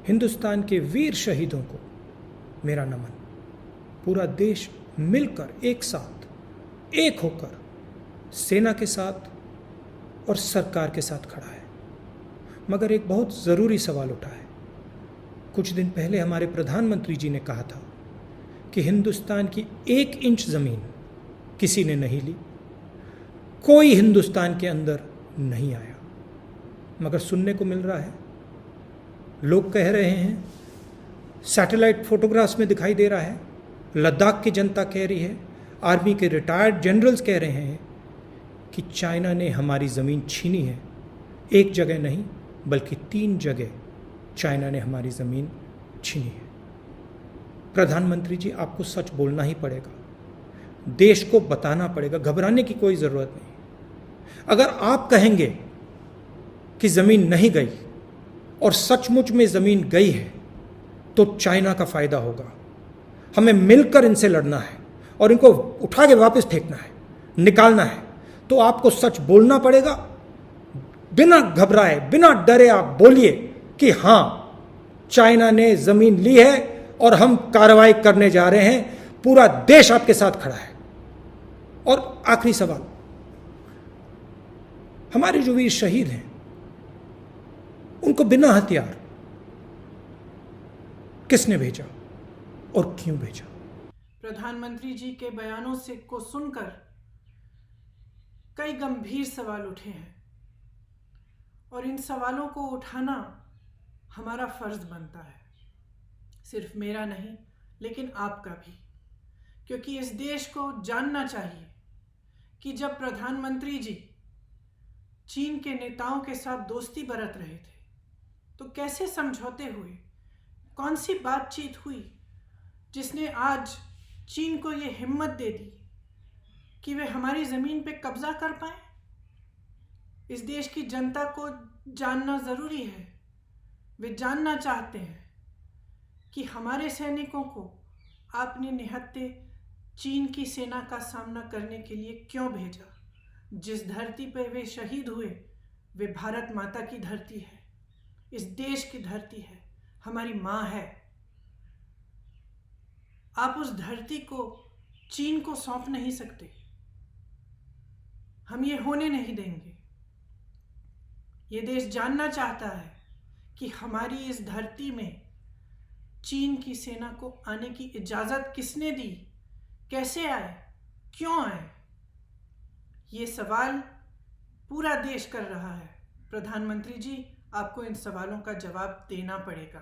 हिंदुस्तान के वीर शहीदों को मेरा नमन। पूरा देश मिलकर एक साथ एक होकर सेना के साथ और सरकार के साथ खड़ा है। मगर एक बहुत ज़रूरी सवाल उठा है। कुछ दिन पहले हमारे प्रधानमंत्री जी ने कहा था कि हिंदुस्तान की 1 इंच ज़मीन किसी ने नहीं ली, कोई हिंदुस्तान के अंदर नहीं आया। मगर सुनने को मिल रहा है, लोग कह रहे हैं, सैटेलाइट फोटोग्राफ्स में दिखाई दे रहा है, लद्दाख की जनता कह रही है, आर्मी के रिटायर्ड जनरल्स कह रहे हैं कि चाइना ने हमारी ज़मीन छीनी है। एक जगह नहीं बल्कि 3 जगह चाइना ने हमारी ज़मीन छीनी है। प्रधानमंत्री जी, आपको सच बोलना ही पड़ेगा, देश को बताना पड़ेगा, घबराने की कोई ज़रूरत नहीं। अगर आप कहेंगे कि ज़मीन नहीं गई और सचमुच में ज़मीन गई है तो चाइना का फ़ायदा होगा। हमें मिलकर इनसे लड़ना है और इनको उठा के वापस फेंकना है, निकालना है। तो आपको सच बोलना पड़ेगा, बिना घबराए, बिना डरे आप बोलिए कि हाँ, चाइना ने ज़मीन ली है और हम कार्रवाई करने जा रहे हैं। पूरा देश आपके साथ खड़ा है। और आखिरी सवाल, हमारे जो वीर शहीद हैं उनको बिना हथियार किसने भेजा और क्यों भेजा? प्रधानमंत्री जी के बयानों से को सुनकर कई गंभीर सवाल उठे हैं और इन सवालों को उठाना हमारा फर्ज बनता है। सिर्फ मेरा नहीं लेकिन आपका भी, क्योंकि इस देश को जानना चाहिए कि जब प्रधानमंत्री जी चीन के नेताओं के साथ दोस्ती बरत रहे थे तो कैसे समझौते हुए, कौन सी बातचीत हुई जिसने आज चीन को ये हिम्मत दे दी कि वे हमारी ज़मीन पे कब्जा कर पाए। इस देश की जनता को जानना ज़रूरी है। वे जानना चाहते हैं कि हमारे सैनिकों को आपने निहत्थे चीन की सेना का सामना करने के लिए क्यों भेजा। जिस धरती पर वे शहीद हुए वे भारत माता की धरती है, इस देश की धरती है, हमारी माँ है। आप उस धरती को चीन को सौंप नहीं सकते। हम ये होने नहीं देंगे। ये देश जानना चाहता है कि हमारी इस धरती में चीन की सेना को आने की इजाज़त किसने दी, कैसे आए, क्यों आए। ये सवाल पूरा देश कर रहा है। प्रधानमंत्री जी, आपको इन सवालों का जवाब देना पड़ेगा।